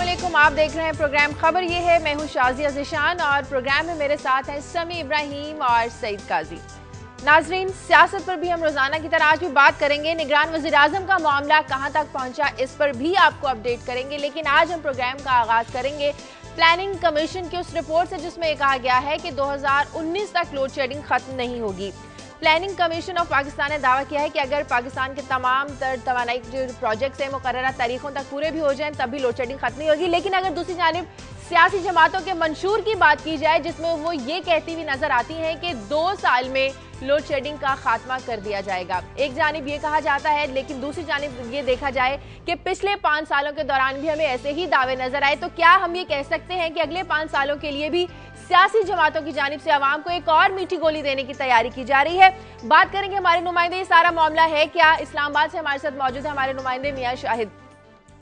अस्सलामुअलैकुम, आप देख रहे हैं प्रोग्राम खबर। ये है, मैं हूं शाजिया ज़िशान और प्रोग्राम में मेरे साथ हैं समी इब्राहिम और सईद काजी। नाजरीन, सियासत पर भी हम रोजाना की तरह आज भी बात करेंगे। निगरान वज़ीर आज़म का मामला कहां तक पहुंचा, इस पर भी आपको अपडेट करेंगे। लेकिन आज हम प्रोग्राम का आगाज करेंगे प्लानिंग कमीशन की उस रिपोर्ट से जिसमें कहा गया है कि 2019 तक लोड शेडिंग खत्म नहीं होगी। प्लानिंग कमीशन ऑफ पाकिस्तान ने दावा किया है कि अगर पाकिस्तान के तमाम तवानाई जो प्रोजेक्ट्स हैं मुकर्ररा तारीखों तक पूरे भी हो जाएं तभी लोड शेडिंग खत्म नहीं होगी। लेकिन अगर दूसरी जानिब सियासी जमातों के मंशूर की बात की जाए जिसमें वो ये कहती हुई नजर आती हैं कि 2 साल में लोड शेडिंग का खात्मा कर दिया जाएगा। एक जानिब ये कहा जाता है, लेकिन दूसरी जानिब ये देखा जाए कि पिछले 5 सालों के दौरान भी हमें ऐसे ही दावे नजर आए। तो क्या हम ये कह सकते हैं कि अगले 5 सालों के लिए भी सियासी जमातों की जानिब से आवाम को एक और मीठी गोली देने की तैयारी की जा रही है? बात करेंगे हमारे नुमाइंदे, ये सारा मामला है क्या। इस्लामाबाद से हमारे साथ मौजूद है हमारे नुमाइंदे मियां शाहिद।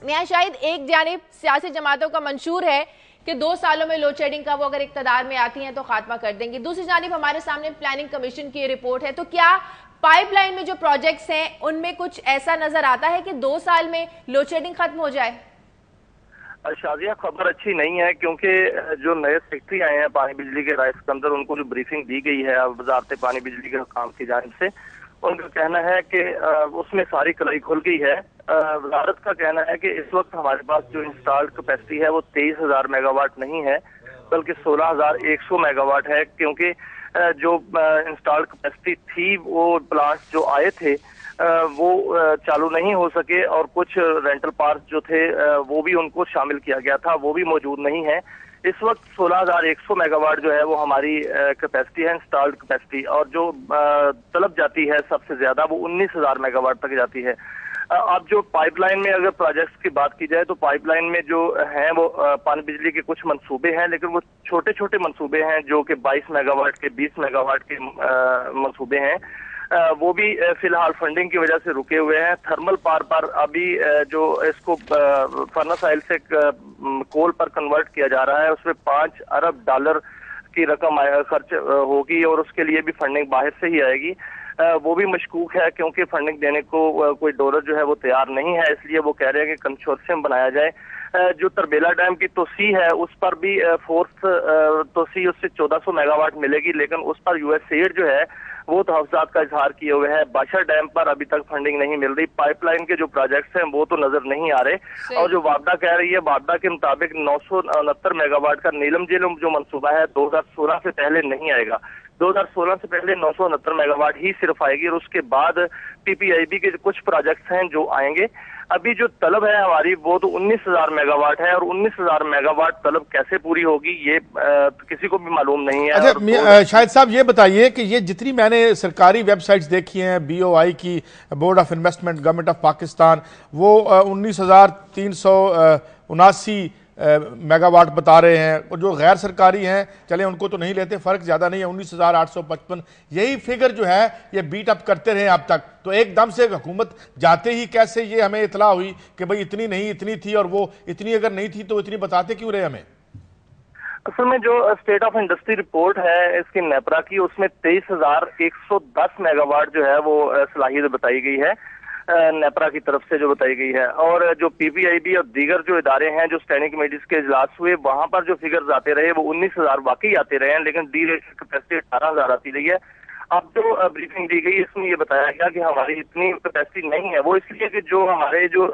मियां शाहिद, एक जानिब सियासी जमातों का मंशूर है कि 2 सालों में लोड शेडिंग का वो अगर इक्तदार में आती हैं तो खात्मा कर देंगी। दूसरी जानिब हमारे सामने प्लानिंग कमीशन की रिपोर्ट है। तो क्या पाइपलाइन में जो प्रोजेक्ट्स हैं उनमें कुछ ऐसा नजर आता है कि 2 साल में लोड शेडिंग खत्म हो जाए? शाजिया, खबर अच्छी नहीं है क्योंकि जो नए सेक्रेटरी आए हैं पानी बिजली के राइस के अंदर, उनको जो ब्रीफिंग दी गई है वजारत पानी बिजली के काम की जानिब से, उनका कहना है कि उसमें सारी कलाई खुल गई है। वजारत का कहना है कि इस वक्त हमारे पास जो इंस्टॉल्ड कैपेसिटी है वो 23,000 मेगावाट नहीं है बल्कि 16,100 मेगावाट है, क्योंकि जो इंस्टॉल्ड कैपेसिटी थी वो प्लांट्स जो आए थे वो चालू नहीं हो सके और कुछ रेंटल पार्क जो थे वो भी उनको शामिल किया गया था, वो भी मौजूद नहीं है। इस वक्त 16,100 मेगावाट जो है वो हमारी कैपेसिटी है, इंस्टॉल्ड कैपेसिटी, और जो तलब जाती है सबसे ज्यादा वो 19,000 मेगावाट तक जाती है। अब जो पाइपलाइन में अगर प्रोजेक्ट्स की बात की जाए तो पाइपलाइन में जो हैं वो पानी बिजली के कुछ मंसूबे हैं, लेकिन वो छोटे छोटे मंसूबे हैं जो कि 22 मेगावाट के 20 मेगावाट के मंसूबे हैं। वो भी फिलहाल फंडिंग की वजह से रुके हुए हैं। थर्मल पावर पर अभी जो इसको फर्नेस ऑयल से कोल पर कन्वर्ट किया जा रहा है उसमें $5 अरब की रकम खर्च होगी और उसके लिए भी फंडिंग बाहर से ही आएगी। वो भी मशकूक है क्योंकि फंडिंग देने को कोई डोनर जो है वो तैयार नहीं है, इसलिए वो कह रहे हैं कि कंसोर्शियम बनाया जाए। जो तरबेला डैम की तोसी है उस पर भी फोर्थ तोसी, उससे 1400 मेगावाट मिलेगी, लेकिन उस पर यूएसएड जो है वो तहफ़्फ़ुज़ात का इजहार किए हुए है। बादशाह डैम पर अभी तक फंडिंग नहीं मिल रही। पाइपलाइन के जो प्रोजेक्ट्स हैं वो तो नजर नहीं आ रहे। और जो वापडा कह रही है, वापडा के मुताबिक 969 मेगावाट का नीलम झेलम जो मंसूबा है 2016 से पहले नहीं आएगा। 2016 से पहले 969 मेगावाट ही सिर्फ आएगी और उसके बाद पीपीआईबी के कुछ प्रोजेक्ट्स हैं जो आएंगे। अभी जो तलब है हमारी वो तो 19,000 मेगावाट है और 19,000 मेगावाट तलब कैसे पूरी होगी ये किसी को भी मालूम नहीं है। अच्छा शाहिद साहब, ये बताइए कि ये जितनी मैंने सरकारी वेबसाइट्स देखी हैं, बीओआई की, board of investment, government of Pakistan, वो 19,379 मेगावाट बता रहे हैं, और जो गैर सरकारी हैं चले उनको तो नहीं लेते, फर्क ज्यादा नहीं है, 19,855 यही फिगर जो है ये बीट अप करते रहे अब तक। तो एकदम से हुकूमत जाते ही कैसे ये हमें इतला हुई कि भाई इतनी नहीं इतनी थी, और वो इतनी अगर नहीं थी तो इतनी बताते क्यों रहे हमें? असल में जो स्टेट ऑफ इंडस्ट्री रिपोर्ट है इसकी नेपरा की, उसमें 23,110 मेगावाट जो है वो सलाहियत बताई गई है नेपरा की तरफ से जो बताई गई है। और जो पीपीआईबी और दीगर जो इदारे हैं जो स्टैंडिंग कमेटीज के इजलास हुए वहां पर जो फिगर्स आते रहे वो 19,000 वाकई आते रहे हैं, लेकिन डी रेट कैपेसिटी 18,000 आती रही है। अब जो ब्रीफिंग दी गई इसमें ये बताया गया कि हमारी इतनी कैपेसिटी नहीं है, वो इसलिए कि जो हमारे जो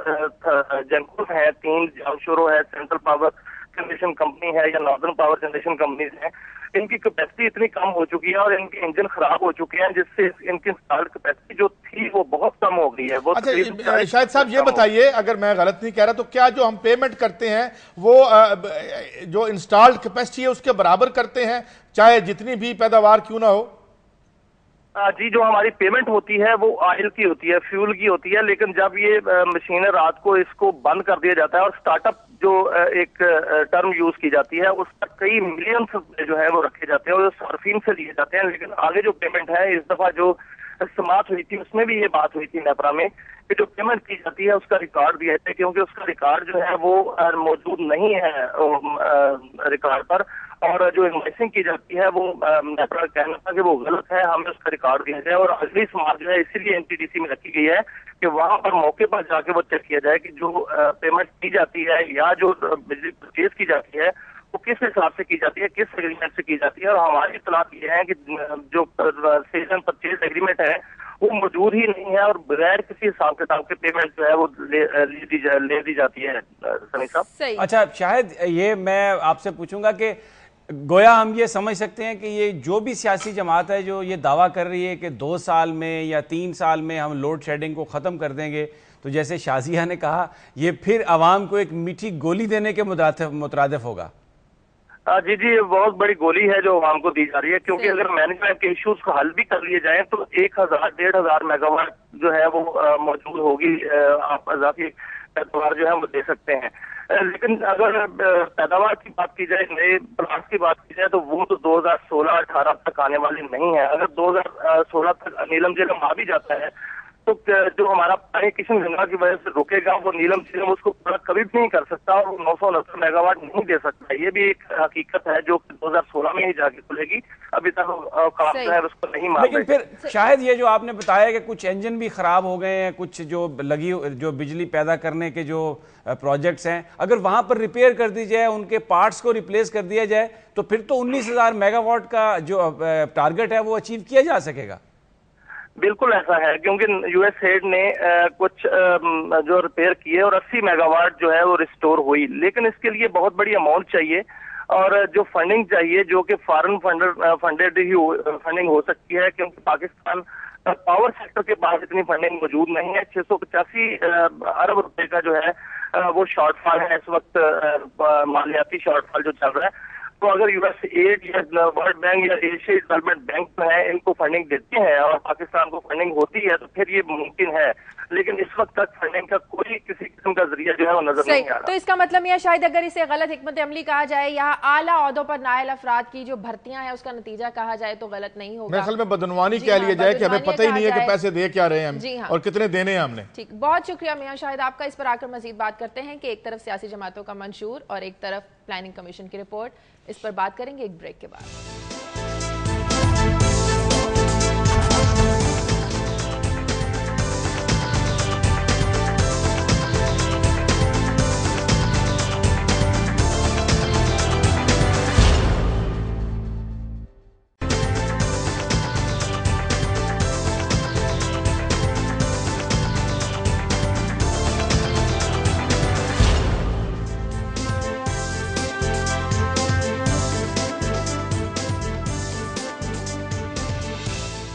जनकोस हैं, 3 जामशोरो है, सेंट्रल पावर जनरेशन कंपनी है या नॉर्दर्न पावर जनरेशन कंपनीज हैं, इनकी कैपेसिटी इतनी कम हो चुकी है और इनके इंजन खराब हो चुके हैं जिससे इनकी इंस्टॉल्ड कैपेसिटी जो थी वो बहुत कम हो गई है। वो अच्छा शाहिद साहब, ये बताइए, अगर मैं गलत नहीं कह रहा तो क्या जो हम पेमेंट करते हैं वो जो इंस्टॉल्ड कैपेसिटी है उसके बराबर करते हैं, चाहे जितनी भी पैदावार क्यों ना हो? जी, जो हमारी पेमेंट होती है वो ऑयल की होती है, फ्यूल की होती है, लेकिन जब ये मशीनें रात को इसको बंद कर दिया जाता है और स्टार्टअप जो एक टर्म यूज की जाती है उस पर कई मिलियंस जो है वो रखे जाते हैं और सार्फिन से लिए जाते हैं। लेकिन आगे जो पेमेंट है, इस दफा जो समात हुई थी उसमें भी ये बात हुई थी नेपरा में कि जो पेमेंट की जाती है उसका रिकॉर्ड दिया जाता है, क्योंकि उसका रिकॉर्ड जो है वो मौजूद नहीं है रिकॉर्ड पर, और जो इन्वाइसिंग की जाती है वो मेरा कहना था कि वो गलत है, हमें उसका रिकॉर्ड दिया जाए। और अगली समाज जो है इसीलिए एनटीडीसी में रखी गई है कि वहां पर मौके पर जाके वो चेक किया जाए कि जो पेमेंट की जाती है या जो बिजली परचेज की जाती है वो किस हिसाब से की जाती है, किस एग्रीमेंट से की जाती है। और हमारी इत्तलात ये है कि जो सेल एंड परचेज एग्रीमेंट है वो मौजूद ही नहीं है और बगैर किसी हिसाब किताब के पेमेंट जो है वो ले दी जाती है। सनी साहब, अच्छा, शायद ये मैं आपसे पूछूंगा कि गोया हम ये समझ सकते हैं कि ये जो भी सियासी जमात है जो ये दावा कर रही है कि 2 साल में या 3 साल में हम लोड शेडिंग को ख़त्म कर देंगे, तो जैसे शाजिया ने कहा ये फिर अवाम को एक मीठी गोली देने के मुतरादिफ होगा। जी जी, ये बहुत बड़ी गोली है जो आवाम को दी जा रही है, क्योंकि अगर मैनेजमेंट के इश्यूज को हल भी कर लिए जाए तो 1000-1500 मेगावाट जो है वो मौजूद होगी, आप इजाफी पैदावार जो है वो दे सकते हैं। लेकिन अगर पैदावार की बात की जाए, नए प्लांट्स की बात की जाए, तो वो तो 2016-18 तक आने वाली नहीं है। अगर 2016 तक नीलम झीलम आ भी जाता है तो जो हमारा पानी किशन गंगा की वजह से रुकेगा वो नीलम झीलम उसको पूरा कभी भी नहीं कर सकता और 969 मेगावाट नहीं दे सकता। ये भी एक हकीकत है जो 2016 में ही जाके खुलेगी, अभी तक काम जो है उसको नहीं मान। लेकिन फिर शायद ये जो आपने बताया कि कुछ इंजन भी खराब हो गए हैं, कुछ जो बिजली पैदा करने के जो प्रोजेक्ट्स हैं, अगर वहां पर रिपेयर कर दी जाए, उनके पार्ट्स को रिप्लेस कर दिया जाए, तो फिर तो 19,000 मेगावाट का जो टारगेट है वो अचीव किया जा सकेगा। बिल्कुल ऐसा है, क्योंकि यूएस हेड ने कुछ जो रिपेयर किए और 80 मेगावाट जो है वो रिस्टोर हुई। लेकिन इसके लिए बहुत बड़ी अमाउंट चाहिए और जो फंडिंग चाहिए जो कि फॉरेन फंडेड ही फंडिंग हो सकती है, क्योंकि पाकिस्तान पावर सेक्टर के पास इतनी फंडिंग मौजूद नहीं है। 685 अरब रुपए का जो है वो शॉर्टफॉल है इस वक्त, मालियाती शॉर्टफॉल जो चल रहा है। तो अगर यूएस एड या वर्ल्ड बैंक या एशिया डेवलपमेंट बैंक जो है इनको फंडिंग देते हैं और पाकिस्तान को फंडिंग होती है तो फिर ये मुमकिन है, लेकिन इस वक्त तक फंडिंग का कोई किसी किस्म का जरिया जो है वो नजर नहीं आ रहा। तो इसका मतलब यह शायद अगर इसे गलत हिकमत अमली कहा जाए या आला ओहदों पर नायल अफराद की जो भर्तियां हैं उसका नतीजा कहा जाए तो गलत नहीं होगा। मेरे ख्याल में बदनवानी कह लिया जाए कि हमें पता ही नहीं है कि पैसे दे क्या रहे हैं हम और कितने देने हैं हमने। ठीक, बहुत शुक्रिया मियां शाहिद आपका। इस पर आकर मजीद बात करते हैं कि एक तरफ सियासी जमातों का मंशूर और एक तरफ प्लानिंग कमीशन की रिपोर्ट, इस पर बात करेंगे एक ब्रेक के बाद।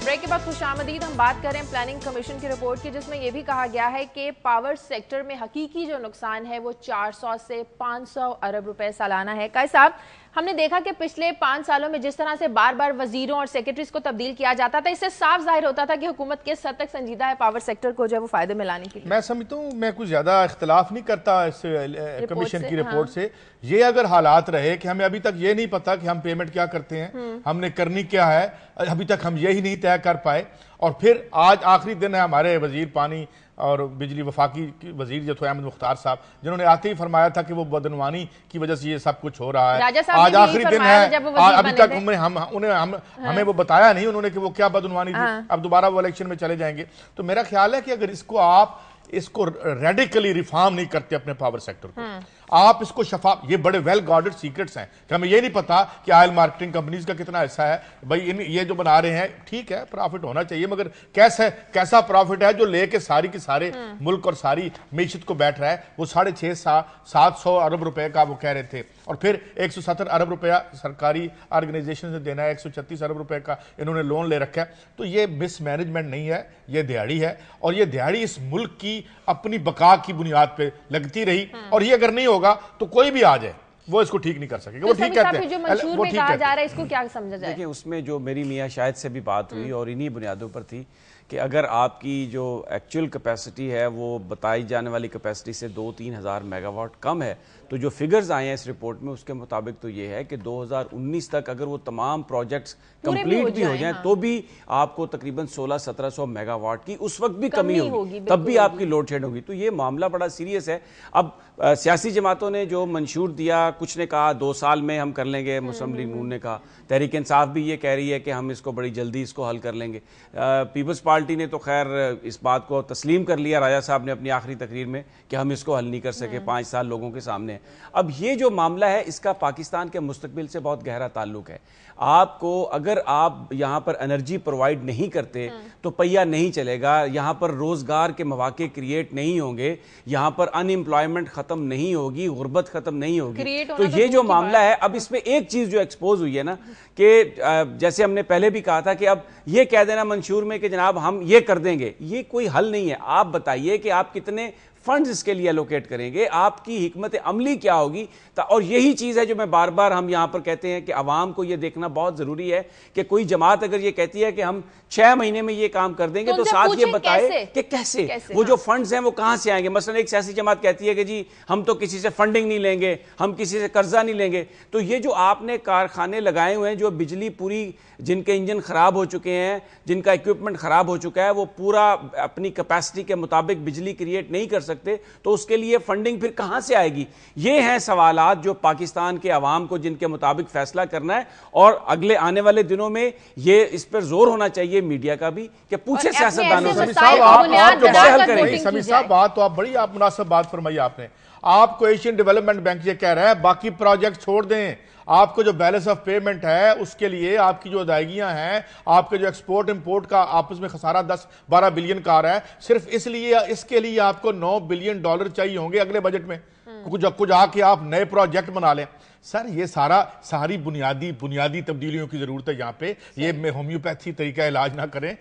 ब्रेक के बाद खुशामदीद। हम बात करें प्लानिंग कमीशन की रिपोर्ट की, जिसमें यह भी कहा गया है कि पावर सेक्टर में हकीकी जो नुकसान है वो 400 से 500 अरब रुपए सालाना है। कायद साहब, हमने देखा कि पिछले 5 सालों में जिस तरह से बार बार वजीरों और सेक्रेटरीज को तब्दील किया जाता था, इससे साफ जाहिर होता था कि हुकूमत किस हद तक संजीदा है पावर सेक्टर को जो है वो फायदे में लाने के लिए। मैं समझता हूँ, मैं कुछ ज्यादा इख्तलाफ नहीं करता इस कमीशन की रिपोर्ट से। ये अगर हालात रहे कि हमें अभी तक ये नहीं पता कि हम पेमेंट क्या करते हैं, हमने करनी क्या है, अभी तक हम यही नहीं तय कर पाए, और फिर आज आखिरी दिन है हमारे वजीर पानी और बिजली वफाकी वजीर जो थे अहमद मुख्तार साहब, जिन्होंने आते ही फरमाया था कि वो बदनवानी की वजह से ये सब कुछ हो रहा है। आज आखिरी दिन है, अभी तक हमें वो बताया नहीं उन्होंने कि वो क्या बदनवानी थी। अब दोबारा वो इलेक्शन में चले जाएंगे। तो मेरा ख्याल है कि अगर इसको रेडिकली रिफॉर्म नहीं करते अपने पावर सेक्टर को, आप इसको शफाफ, ये बड़े वेल गार्डेड सीक्रेट्स हैं कि हमें ये नहीं पता कि ऑयल मार्केटिंग कंपनीज का कितना हिस्सा है। भाई ये जो बना रहे हैं ठीक है, प्रॉफिट होना चाहिए, मगर कैसा प्रॉफिट है जो लेके सारी की सारे मुल्क और सारी मीशत को बैठ रहा है। वो 650-700 अरब रुपए का वो कह रहे थे, और फिर 170 अरब रुपया सरकारी ऑर्गेनाइजेशन से देना है, 136 अरब रुपए का इन्होंने लोन ले रखा है। तो ये मिसमैनेजमेंट नहीं है, ये दिहाड़ी है, और ये दिहाड़ी इस मुल्क की अपनी बका की बुनियाद पे लगती रही, और ये अगर नहीं होगा तो कोई भी आ जाए वो इसको ठीक नहीं कर सकेगा। वो ठीक कहते हैं, वो ठीक कहा जा रहा है, इसको क्या समझा जाए? देखिए, उसमें जो मेरी मियां शायद से भी बात हुई और इन्हीं बुनियादों पर थी कि अगर आपकी जो एक्चुअल कैपेसिटी है वो बताई जाने वाली कैपेसिटी से 2-3 हज़ार मेगावाट कम है, तो जो फिगर्स आए हैं इस रिपोर्ट में उसके मुताबिक तो ये है कि 2019 तक अगर वो तमाम प्रोजेक्ट्स कंप्लीट भी हो जाएं तो भी आपको तकरीबन 1600-1700 मेगावाट की उस वक्त भी कमी होगी, तब भी आपकी लोड शेड होगी। तो ये मामला बड़ा सीरियस है। अब सियासी जमातों ने जो मंशूर दिया, कुछ ने कहा 2 साल में हम कर लेंगे, मुस्लिम लीग नून ने कहा, तहरीक इंसाफ भी ये कह रही है कि हम इसको बड़ी जल्दी इसको हल कर लेंगे। पीपल्स पार्टी ने तो खैर इस बात को तस्लीम कर लिया राजा साहब ने अपनी आखिरी तकरीर में कि हम इसको हल नहीं कर सके, 5 साल लोगों के सामने है। अब ये जो मामला है इसका पाकिस्तान के मुस्तकबिल से बहुत गहरा ताल्लुक है। आपको अगर आप यहाँ पर एनर्जी प्रोवाइड नहीं करते तो पहिया नहीं चलेगा, यहाँ पर रोजगार के मौके क्रिएट नहीं होंगे, यहाँ पर अनएम्प्लॉयमेंट खत्म नहीं होगी, गुर्बत खत्म नहीं होगी। तो ये जो मामला है, अब इसमें एक चीज जो एक्सपोज हुई है ना कि जैसे हमने पहले भी कहा था कि अब ये कह देना मंशूर में कि जनाब हम ये कर देंगे, ये कोई हल नहीं है। आप बताइए कि आप कितने फंड्स इसके लिए एलोकेट करेंगे, आपकी हिकमत अमली क्या होगी। और यही चीज है जो मैं बार बार हम यहां पर कहते हैं कि अवाम को यह देखना बहुत जरूरी है कि कोई जमात अगर ये कहती है कि हम 6 महीने में ये काम कर देंगे तो साथ ये बताए कि कैसे वो जो फंड्स हैं वो कहां से आएंगे। मसलन एक सियासी जमात कहती है कि जी हम तो किसी से फंडिंग नहीं लेंगे, हम किसी से कर्जा नहीं लेंगे। तो ये जो आपने कारखाने लगाए हुए हैं, जो बिजली पूरी, जिनके इंजन खराब हो चुके हैं, जिनका इक्विपमेंट खराब हो चुका है, वो पूरा अपनी कैपेसिटी के मुताबिक बिजली क्रिएट नहीं कर सकते, तो उसके लिए फंडिंग फिर कहां से आएगी। ये हैं सवालात जो पाकिस्तान के अवाम को जिनके मुताबिक फैसला करना है। और अगले आने वाले दिनों में ये इस पर जोर होना चाहिए मीडिया का भी कि पूछे सियासतदानों से समीर साहब बात तो आप बड़ी आप मुनासिब बात फरमाई आपने। आपको एशियन डेवलपमेंट बैंक ये कह रहा है बाकी प्रोजेक्ट छोड़ दें, आपको जो बैलेंस ऑफ पेमेंट है उसके लिए आपकी जो अदायगियां हैं, आपके जो एक्सपोर्ट इंपोर्ट का आपस में खसारा 10-12 बिलियन का रहा है, सिर्फ इसलिए इसके लिए आपको $9 बिलियन चाहिए होंगे अगले बजट में, कुछ आके आप नए प्रोजेक्ट बना लें। सर ये सारी बुनियादी तब्दीलियों की जरूरत है यहाँ पे। ये होम्योपैथी तरीका इलाज ना करें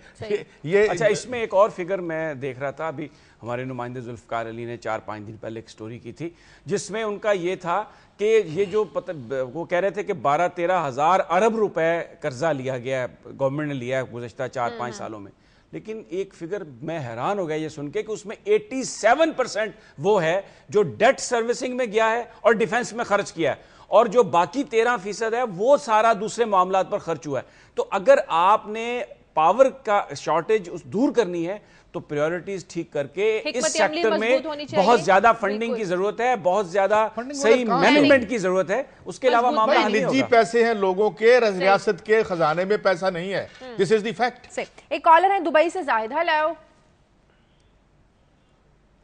ये अच्छा, इसमें एक और फिगर मैं देख रहा था, अभी हमारे नुमाइंदे जुल्फकार अली ने 4-5 दिन पहले एक स्टोरी की थी जिसमें उनका ये था कि ये जो वो कह रहे थे कि 12-13 हज़ार अरब रुपए कर्जा लिया गया है, गवर्नमेंट ने लिया है गुज़श्ता 4-5 सालों में। लेकिन एक फिगर मैं हैरान हो गया ये सुन के कि उसमें 87% वो है जो डेट सर्विसिंग में गया है और डिफेंस में खर्च किया है, और जो बाकी 13% है वो सारा दूसरे मामलात पर खर्च हुआ है। तो अगर आपने पावर का शॉर्टेज दूर करनी है तो प्रायोरिटीज ठीक करके इस सेक्टर में बहुत ज्यादा फंडिंग की जरूरत है, बहुत ज्यादा सही मैनेजमेंट की जरूरत है। उसके अलावा मामला निजी पैसे हैं लोगों के, रियासत के खजाने में पैसा नहीं है। This is the fact. एक कॉलर है दुबई से, जाहिद। Hello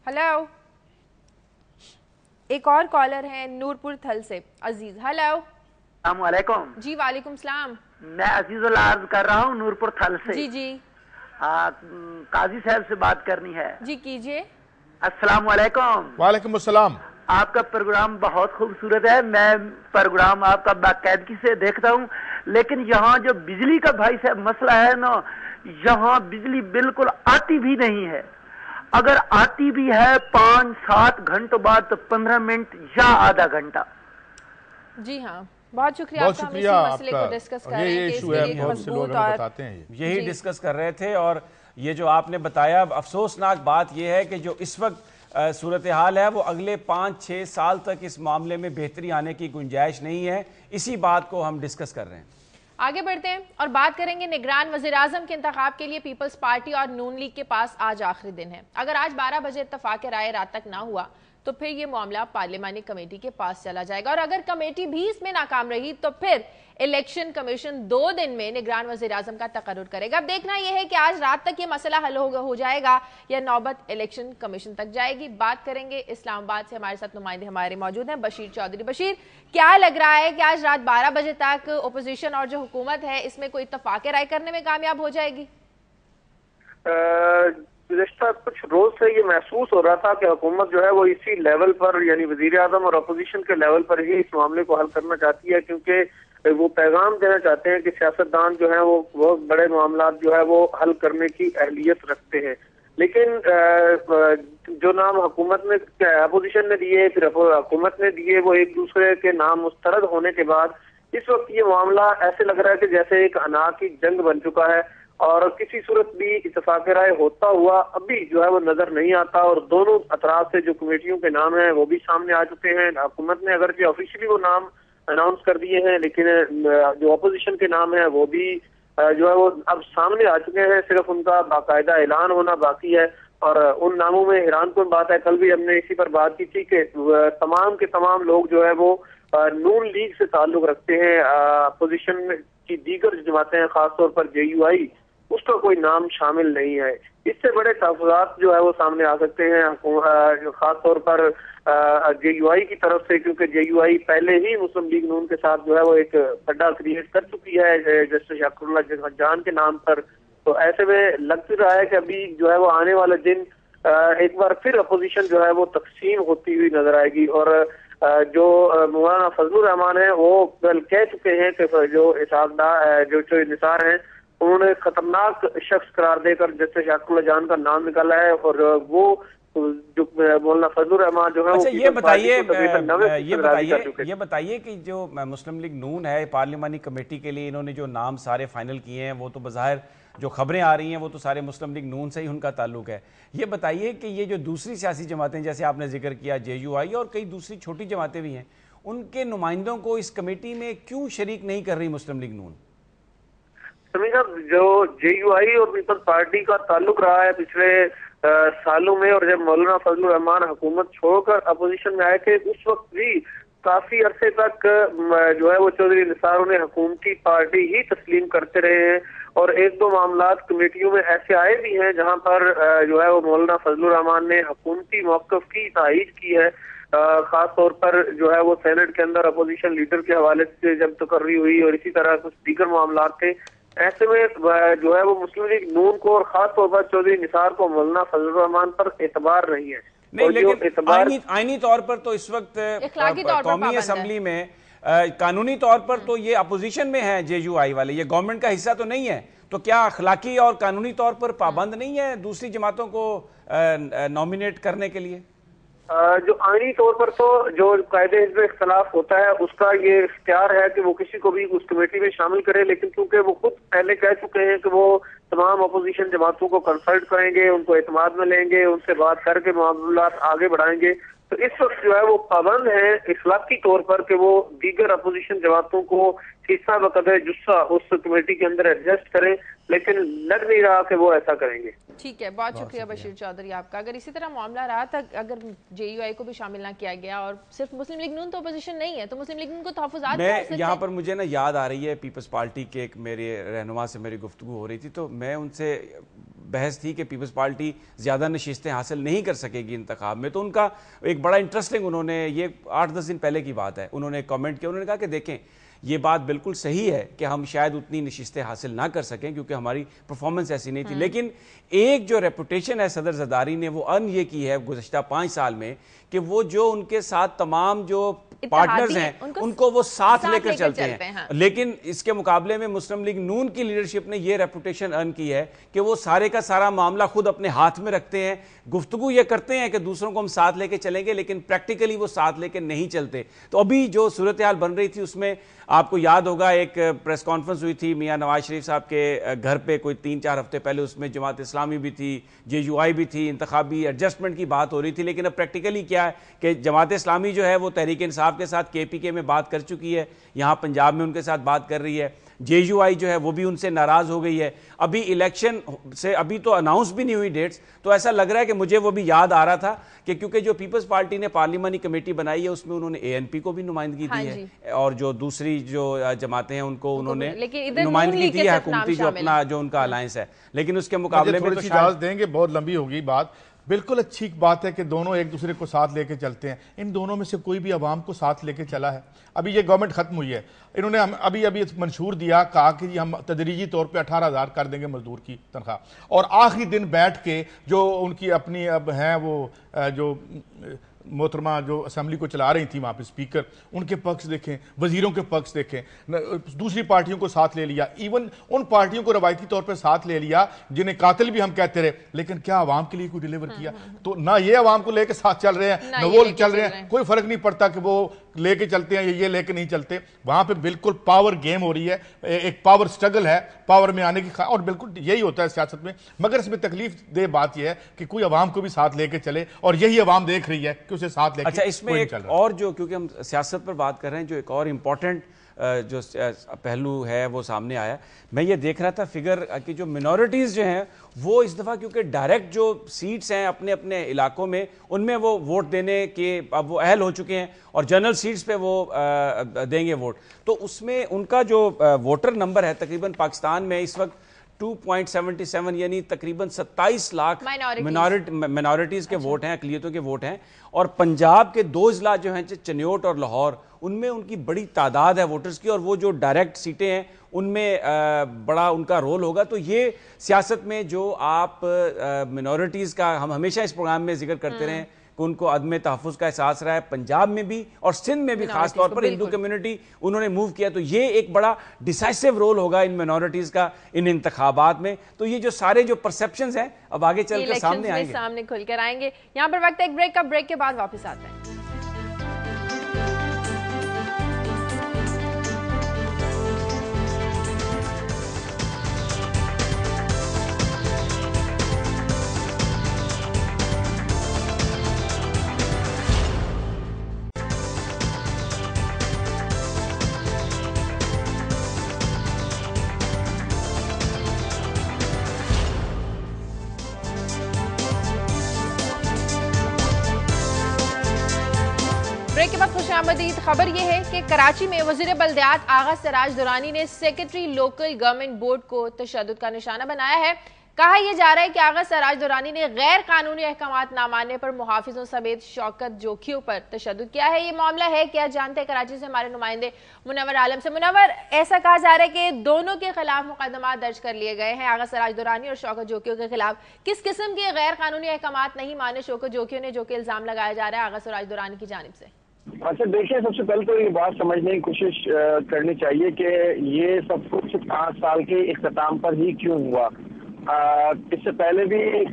hello. एक और कॉलर है नूरपुर थल से, अजीज। हेलो। अस्सलाम वालेकुम। जी वालेकुम सलाम। मैं अजीजुल अर्ज कर रहा हूँ नूरपुर थल से। जी जी। काजी साहब से बात करनी है। जी कीजिए। अस्सलाम वालेकुम। वालेकुम अस्सलाम। आपका प्रोग्राम बहुत खूबसूरत है, मैं प्रोग्राम आपका बाकायदगी से देखता हूँ। लेकिन यहाँ जो बिजली का भाई साहब मसला है ना, यहाँ बिजली बिल्कुल आती भी नहीं है। अगर आती भी है 5-7 घंटों बाद तो 15 मिनट या आधा घंटा। जी हाँ, बहुत शुक्रिया आपका। हम इसी मसले को डिस्कस कर रहे हैं कि इसके लिए मजबूत और यही डिस्कस कर रहे थे। और ये जो आपने बताया, अफसोसनाक बात यह है कि जो इस वक्त सूरत हाल है वो अगले 5-6 साल तक इस मामले में बेहतरी आने की गुंजाइश नहीं है। इसी बात को हम डिस्कस कर रहे हैं। आगे बढ़ते हैं और बात करेंगे निगरान वज़ीर-ए-आज़म के इंतखाब के लिए पीपल्स पार्टी और नून लीग के पास आज आखिरी दिन है। अगर आज 12 बजे इत्तफाक राय रात तक ना हुआ तो फिर ये मामला पार्लिमानी कमेटी के पास चला जाएगा, और अगर कमेटी भी इसमें नाकाम रही तो फिर इलेक्शन कमीशन 2 दिन में निगरान वज़ीर-ए-आज़म का तकर्रुर करेगा। अब देखना यह है कि आज रात तक ये मसला हल हो जाएगा या नौबत इलेक्शन कमीशन तक जाएगी। बात करेंगे इस्लामाबाद से, हमारे साथ नुमाइंदे हमारे मौजूद हैं, बशीर चौधरी। बशीर, क्या लग रहा है कि आज रात 12 बजे तक ओपोजिशन और जो हुकूमत है इसमें कोई इत्तफाक राय करने में कामयाब हो जाएगी? गुज़श्ता कुछ रोज से ये महसूस हो रहा था कि हुकूमत जो है वो इसी लेवल पर, यानी वज़ीर-ए-आज़म और अपोजिशन के लेवल पर ही इस मामले को हल करना चाहती है, क्योंकि वो पैगाम देना चाहते हैं कि सियासतदान जो है वो बहुत बड़े मामला जो है वो हल करने की अहलियत रखते हैं। लेकिन जो नाम हुकूमत ने, अपोजिशन ने दिए फिर हुकूमत ने दिए, वो एक दूसरे के नाम मुस्तरद होने के बाद इस वक्त ये मामला ऐसे लग रहा है कि जैसे एक अना की जंग बन चुका है। और किसी सूरत भी इत्तेफाक राय होता हुआ अभी जो है वो नजर नहीं आता। और दोनों अतराफ से जो कमेटियों के नाम हैं वो भी सामने आ चुके हैं। हुकूमत ने अगर जो ऑफिशियली वो नाम अनाउंस कर दिए हैं, लेकिन जो अपोजिशन के नाम है वो भी जो है वो अब सामने आ चुके हैं, सिर्फ उनका बाकायदा ऐलान होना बाकी है। और उन नामों में हैरानकुन बात है, कल भी हमने इसी पर बात की थी कि तमाम के तमाम लोग जो है वो नून लीग से ताल्लुक रखते हैं। अपोजिशन की दीगर जमातें हैं, खासतौर पर JUI, उसका कोई नाम शामिल नहीं है। इससे बड़े तहफ़्फ़ुज़ात जो है वो सामने आ सकते हैं, खासतौर पर JUI की तरफ से, क्योंकि JUI पहले ही मुस्लिम लीग नून के साथ जो है वो एक गड्ढा क्रिएट कर चुकी है जस्टिस शाकिरुल्लाह जान के नाम पर। तो ऐसे में लग भी रहा है कि अभी जो है वो आने वाले दिन एक बार फिर अपोजिशन जो है वो तकसीम होती हुई नजर आएगी। और जो मौलाना फजलुर रहमान है वो कल कह चुके हैं कि जो जो निसार हैं उन्होंने खतरनाक शख्स करार देकर जस्टिस शाकिरुल्लाह जान का नाम निकाला है। और वो जो मौलाना फजलुर रहमान जो है, अच्छा ये बताइए कि जो मुस्लिम लीग नून है पार्लिमानी कमेटी के लिए इन्होंने जो नाम सारे फाइनल किए हैं, वो तो बज़ाहिर जो खबरें आ रही हैं वो तो सारे मुस्लिम लीग नून से ही उनका ताल्लुक है। ये बताइए कि ये जो दूसरी सियासी जमातें, जैसे आपने जिक्र किया JUI और कई दूसरी छोटी जमातें भी हैं, उनके नुमाइंदों को इस कमेटी में क्यों शरीक नहीं कर रही मुस्लिम लीग नून? जो JUI और पीपल्स पार्टी का ताल्लुक रहा है पिछले सालों में, और जब मौलाना फजलुर रहमान हुकूमत छोड़कर अपोजिशन में आए थे उस वक्त भी काफी अरसे तक जो है वो चौधरी निसार उन्हें हुकूमती पार्टी ही तस्लीम करते रहे हैं। और एक दो मामलात कमेटियों में ऐसे आए भी हैं जहां पर जो है वो मौलाना फजलुर रहमान ने हुकूमती मौक़िफ़ की तायीद की है। खास तौर पर जो है वो सेनेट के अंदर अपोजिशन लीडर के हवाले से जब तकर्री हुई और इसी तरह कुछ दीगर मामलात थे, ऐसे में जो है वो मुस्लिम लीग नून को और खास तौर पर चौधरी निसार को मौलाना फजलुर रहमान पर एतबार नहीं है। नहीं, लेकिन आईनी तौर पर तो इस वक्त कौमी असम्बली में कानूनी तौर पर तो ये अपोजिशन में है JUI वाले, ये गवर्नमेंट का हिस्सा तो नहीं है, तो क्या अखलाकी और कानूनी तौर पर पाबंद नहीं है दूसरी जमातों को नॉमिनेट करने के लिए? जो आईनी तौर पर तो जो कायदे हिज़्ब इख्तिलाफ होता है उसका ये इख्तियार है कि वो किसी को भी उस कमेटी में शामिल करे, लेकिन क्योंकि वो खुद पहले कह चुके हैं कि वो तमाम अपोजिशन जमातों को कंसल्ट करेंगे, उनको एतमाद में लेंगे, उनसे बात करके मामलात आगे बढ़ाएंगे, तो इस वक्त जो है वो पाबंद है इखलाकी तौर पर कि वो दीगर अपोजिशन जमातों को हिस्सा बकदर जुस्सा उस कमेटी के अंदर एडजस्ट करें, लेकिन लग नहीं रहा कि वो ऐसा करेंगे। ठीक है, बहुत शुक्रिया बशीर चौधरी आपका। अगर इसी तरह मामला रहा था, अगर JUI को भी शामिल ना किया गया और सिर्फ मुस्लिम लीग नून तो अपोजिशन नहीं है, तो मुस्लिम लीग नून को तहफ़्फ़ुज़ात मैं यहाँ पर मुझे ना याद आ रही है पीपल्स पार्टी के एक मेरे रहनुमा से मेरी गुफ्तगू हो रही थी, तो मैं उनसे बहस थी कि पीपल्स पार्टी ज़्यादा नशिस्तें हासिल नहीं कर सकेगी इंतखाब में। तो उनका एक बड़ा इंटरेस्टिंग, उन्होंने ये 8-10 दिन पहले की बात है, उन्होंने कमेंट किया, उन्होंने कहा कि देखें ये बात बिल्कुल सही है कि हम शायद उतनी नशिस्तें हासिल ना कर सकें क्योंकि हमारी परफॉर्मेंस ऐसी नहीं थी, लेकिन एक जो रेपुटेशन है सदर ज़रदारी ने वो अर्न ये की है गुज़श्ता 5 साल में कि वो जो उनके साथ तमाम जो पार्टनर्स हैं उनको वो साथ लेकर चलते हैं। हाँ। लेकिन इसके मुकाबले में मुस्लिम लीग नून की लीडरशिप ने ये रेपुटेशन अर्न की है कि वो सारे का सारा मामला खुद अपने हाथ में रखते हैं, गुफ्तगू ये करते हैं कि दूसरों को हम साथ लेके चलेंगे, लेकिन प्रैक्टिकली वो साथ लेके नहीं चलते। तो अभी जो सूरत हाल बन रही थी उसमें आपको याद होगा एक प्रेस कॉन्फ्रेंस हुई थी मियां नवाज शरीफ साहब के घर पे कोई 3-4 हफ्ते पहले, उसमें जमात इस्लामी भी थी, JUI भी थी, इंतखाबी एडजस्टमेंट की बात हो रही थी। लेकिन अब प्रैक्टिकली क्या है कि जमात इस्लामी जो है वो तहरीक इंसाफ के साथ KPK में बात कर चुकी है, यहाँ पंजाब में उनके साथ बात कर रही है, JUI जो है वो भी उनसे नाराज हो गई है। अभी इलेक्शन से अभी तो अनाउंस भी नहीं हुई डेट्स, तो ऐसा लग रहा है कि मुझे वो भी याद आ रहा था कि क्योंकि जो पीपल्स पार्टी ने पार्लिमानी कमेटी बनाई है उसमें उन्होंने ANP को भी नुमाइंदगी दी है और जो दूसरी जो जमातें हैं उनको उन्होंने नुमाइंदगी दी है हुकूमती जो अपना जो उनका अलायंस है, लेकिन उसके मुकाबले में तो देंगे, बहुत लंबी होगी बात। बिल्कुल अच्छी बात है कि दोनों एक दूसरे को साथ लेके चलते हैं। इन दोनों में से कोई भी अवाम को साथ लेके चला है? अभी ये गवर्नमेंट खत्म हुई है, इन्होंने अभी मंशूर दिया, कहा कि हम तदरीजी तौर पे 18,000 कर देंगे मजदूर की तनख्वाह, और आखिरी दिन बैठ के जो उनकी अपनी अब हैं वो जो मोहतरमा जो असेंबली को चला रही थी वहाँ पे स्पीकर, उनके पक्ष देखें, वजीरों के पक्ष देखें, दूसरी पार्टियों को साथ ले लिया, इवन उन पार्टियों को रवायती तौर पर साथ ले लिया जिन्हें कातिल भी हम कहते रहे, लेकिन क्या आवाम के लिए कोई डिलीवर किया? तो ना ये आवाम को लेकर साथ चल रहे हैं, न वो चल रहे हैं, कोई फर्क नहीं पड़ता कि वो लेके चलते हैं, ये लेके नहीं चलते। वहां पे बिल्कुल पावर गेम हो रही है, एक पावर स्ट्रगल है पावर में आने की, और बिल्कुल यही होता है सियासत में। मगर इसमें तकलीफ दे बात यह है कि कोई अवाम को भी साथ लेके चले, और यही अवाम देख रही है कि उसे साथ लेके। अच्छा, इसमें एक और जो, क्योंकि हम सियासत पर बात कर रहे हैं, जो एक और इम्पॉर्टेंट जो पहलू है वो सामने आया। मैं ये देख रहा था फिगर कि जो मिनॉरिटीज़ जो हैं वो इस दफ़ा, क्योंकि डायरेक्ट जो सीट्स हैं अपने अपने इलाकों में, उनमें वो वोट देने के अब वो अहल हो चुके हैं, और जनरल सीट्स पे वो देंगे वोट। तो उसमें उनका जो वोटर नंबर है तकरीबन पाकिस्तान में इस वक्त 2.77 यानी तकरीबन 27 लाख मिनॉरिटीज़ के वोट हैं, अक़लियतों के वोट हैं। और पंजाब के 2 ज़िला जो हैं, चनियोट और लाहौर, उनमें उनकी बड़ी तादाद है वोटर्स की, और वो जो डायरेक्ट सीटें हैं उनमें बड़ा उनका रोल होगा। तो ये सियासत में जो आप मिनॉरिटीज़ का हम हमेशा इस प्रोग्राम में जिक्र करते रहे कि उनको अदम तहफ़्फ़ुज़ का एहसास रहा है, पंजाब में भी और सिंध में भी खास तौर पर हिंदू कम्युनिटी उन्होंने मूव किया। तो ये एक बड़ा डिसाइसिव रोल होगा इन मिनॉरिटीज़ का इन इंतखाबात में। तो ये जो सारे जो परसेप्शंस हैं अब आगे चलकर सामने खुल कर आएंगे। यहाँ पर वक्त एक ब्रेक का, ब्रेक के बाद वापस आते हैं। ब्रेक के बाद खुशामदीद खबर यह है कि कराची में वज़ीर बल्दियात आगा सिराज दुरानी ने सेक्रेटरी लोकल गवर्नमेंट बोर्ड को तशद्दुद का निशाना बनाया है। कहा यह जा रहा है कि आगा सिराज दुरानी ने गैर कानूनी अहकामात ना मानने पर मुहाफिजों समेत शौकत जोखियों पर तशद्दुद किया है। ये मामला है क्या, जानते हैं कराची से हमारे नुमाइंदे मुनव्वर आलम से। मुनव्वर, ऐसा कहा जा रहा है कि दोनों के खिलाफ मुकदमा दर्ज कर लिए गए हैं, आगा सिराज दुरानी और शौकत जोखियों के खिलाफ। किस किस्म के गैर कानूनी अहकामात नहीं माने शौकत जोखियों ने, जो कि इल्जाम लगाया जा रहा है आगा सिराज दुरानी की जानिब से? अच्छा देखिए, सबसे पहले तो ये बात समझने की कोशिश करनी चाहिए कि ये सब कुछ 5 साल के इख्तिताम पर ही क्यों हुआ। इससे पहले भी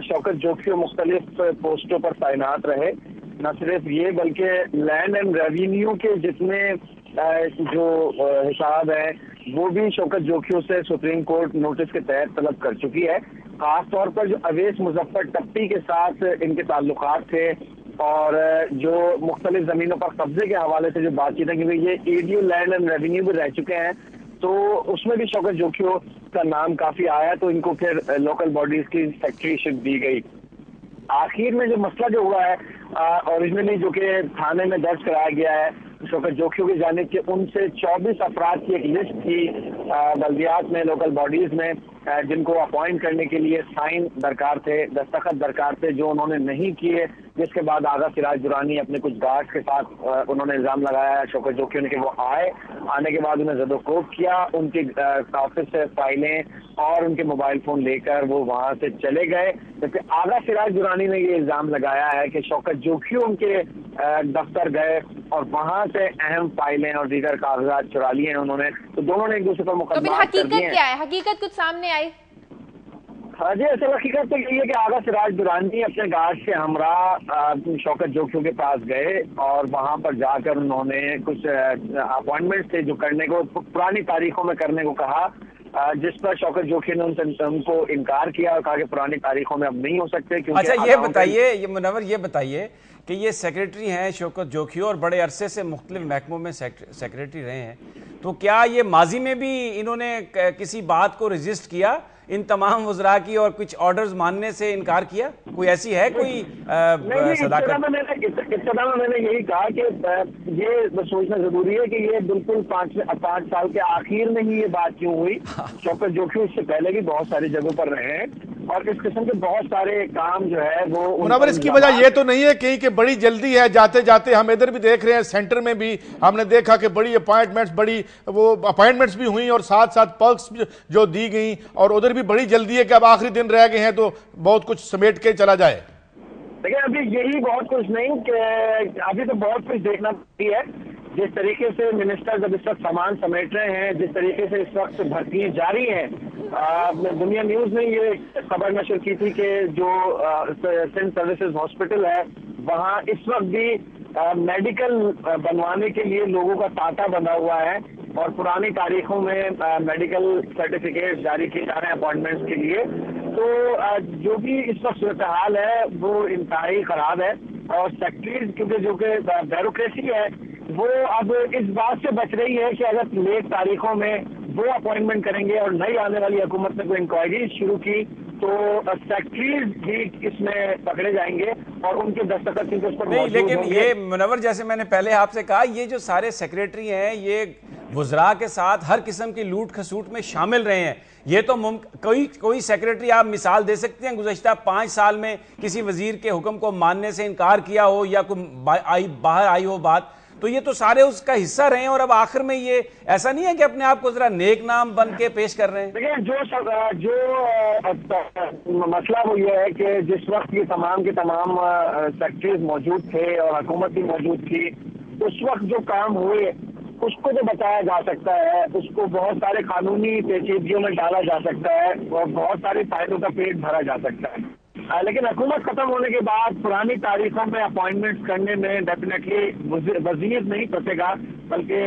शौकत जोखियों मुख्तलिफ पोस्टों पर तैनात रहे। न सिर्फ ये बल्कि लैंड एंड रेवेन्यू के जितने जो हिसाब है वो भी शौकत जोखियों से सुप्रीम कोर्ट नोटिस के तहत तलब कर चुकी है। खासतौर पर जो अवैस मुजफ्फर टप्पी के साथ इनके ताल्लुकात थे और जो मुख्तलिफ जमीनों पर कब्जे के हवाले से जो बातचीत है, क्योंकि ये एडीओ लैंड एंड रेवेन्यू भी रह चुके हैं, तो उसमें भी शौकत जोखियों का नाम काफी आया, तो इनको फिर लोकल बॉडीज की सेक्रेटरीशिप दी गई। आखिर में जो मसला जो हुआ है ओरिजिनली जो कि थाने में दर्ज कराया गया है शौकत जोखियों की जानिब के, उनसे 24 अफराद की एक लिस्ट थी बल्दियात में, लोकल बॉडीज में, जिनको अपॉइंट करने के लिए साइन दरकार थे, दस्तखत दरकार थे, जो उन्होंने नहीं किए। जिसके बाद आगा सिराज दुरानी अपने कुछ गार्ड्स के साथ उन्होंने इल्जाम लगाया शौकत जोखियों ने कि वो आने के बाद उन्हें ज़दोकोब किया, उनके ऑफिस से फाइलें और उनके मोबाइल फोन लेकर वो वहां से चले गए। जबकि आगा सिराज दुरानी ने ये इल्जाम लगाया है कि शौकत जोखियों उनके दफ्तर गए और वहां से अहम फाइलें और दीगर कागजात चुरा लिए हैं उन्होंने। तो दोनों ने एक दूसरे पर मुकदमा कर दिए हैं। क्या है हकीकत, कुछ सामने आई? हाँ जी, असल हकीकत तो यही है कि आगा सिराज दुरानी अपने गार्ड से हमरा शौकत जोखियों के पास गए और वहां पर जाकर उन्होंने कुछ अपॉइंटमेंट थे जो करने को पुरानी तारीखों में करने को कहा, जिस पर शौकत जोखियों ने उनको इनकार किया और कहा कि पुरानी तारीखों में अब नहीं हो सकते। क्योंकि अच्छा ये बताइए, ये मुनव्वर ये बताइए कि ये सेक्रेटरी हैं शौकत जोखियों और बड़े अरसे से मुख्तलिफ महकमों में सेक्रेटरी रहे हैं, तो क्या ये माजी में भी इन्होंने किसी बात को रजिस्ट किया इन तमाम वज़रा की और कुछ ऑर्डर्स मानने से इनकार किया? कोई ऐसी है कोई सदाकत? मैंने यही कहा कि ये सोचना जरूरी है कि ये बिल्कुल 5 साल के आखिर में ही ये बात क्यों हुई। शौकत जोखियों इससे पहले भी बहुत सारी जगहों पर रहे हैं और इस किस्म के बहुत सारे काम जो है वो मुनव्वर, इसकी वजह ये तो नहीं है कहीं कि बड़ी जल्दी है, जाते जाते हम इधर भी देख रहे हैं, सेंटर में भी हमने देखा कि बड़ी अपॉइंटमेंट्स भी हुई और साथ साथ पर्क्स जो दी गई, और उधर भी बड़ी जल्दी है कि अब आखिरी दिन रह गए हैं तो बहुत कुछ समेट के चला जाए। देखिए अभी यही बहुत कुछ नहीं कि अभी तो बहुत कुछ देखना बाकी है। जिस तरीके से मिनिस्टर अब इस वक्त सामान समेट रहे हैं, जिस तरीके से इस वक्त भर्तियां जारी हैं, दुनिया न्यूज ने ये खबर नशर की थी कि जो सिंध सर्विसेज हॉस्पिटल है वहां इस वक्त भी मेडिकल बनवाने के लिए लोगों का तांता बंधा हुआ है और पुरानी तारीखों में मेडिकल सर्टिफिकेट जारी किए जा रहे हैं अपॉइंटमेंट्स के लिए। तो जो भी इस वक्त सूरत हाल है वो इंतहाई खराब है और सेक्रेटरीज क्योंकि जो कि ब्यूरोक्रेसी है वो अब इस बात से बच रही है कि अगर लेट तारीखों में वो अपॉइंटमेंट करेंगे और नई आने वाली हुकूमत ने कोई इंक्वायरी शुरू की तो सेक्रेटरीज भी इसमें पकड़े जाएंगे और उनके दस्तखत क्योंकि उस पर नहीं। लेकिन ये मुनव्वर, जैसे मैंने पहले आपसे कहा, ये जो सारे सेक्रेटरी हैं ये वुज़रा के साथ हर किस्म की लूट खसूट में शामिल रहे हैं। ये तो कोई सेक्रेटरी आप मिसाल दे सकते हैं गुज़श्ता 5 साल में किसी वजीर के हुक्म को मानने से इनकार किया हो या कोई बाहर आई हो बात, तो ये तो सारे उसका हिस्सा रहे हैं और अब आखिर में ये ऐसा नहीं है कि अपने आप को जरा नेक नाम बन के पेश कर रहे हैं। देखिए जो मसला वो ये है कि जिस वक्त ये तमाम के तमाम सेक्रेटरीज मौजूद थे और हुकूमत भी मौजूद थी, उस वक्त जो काम हुए उसको तो बताया जा सकता है, उसको बहुत सारे कानूनी पेचीदगियों में डाला जा सकता है और बहुत सारे फायदों का पेट भरा जा सकता है। लेकिन हुकूमत खत्म होने के बाद पुरानी तारीखों में अपॉइंटमेंट करने में डेफिनेटली वजीर नहीं फंसेगा बल्कि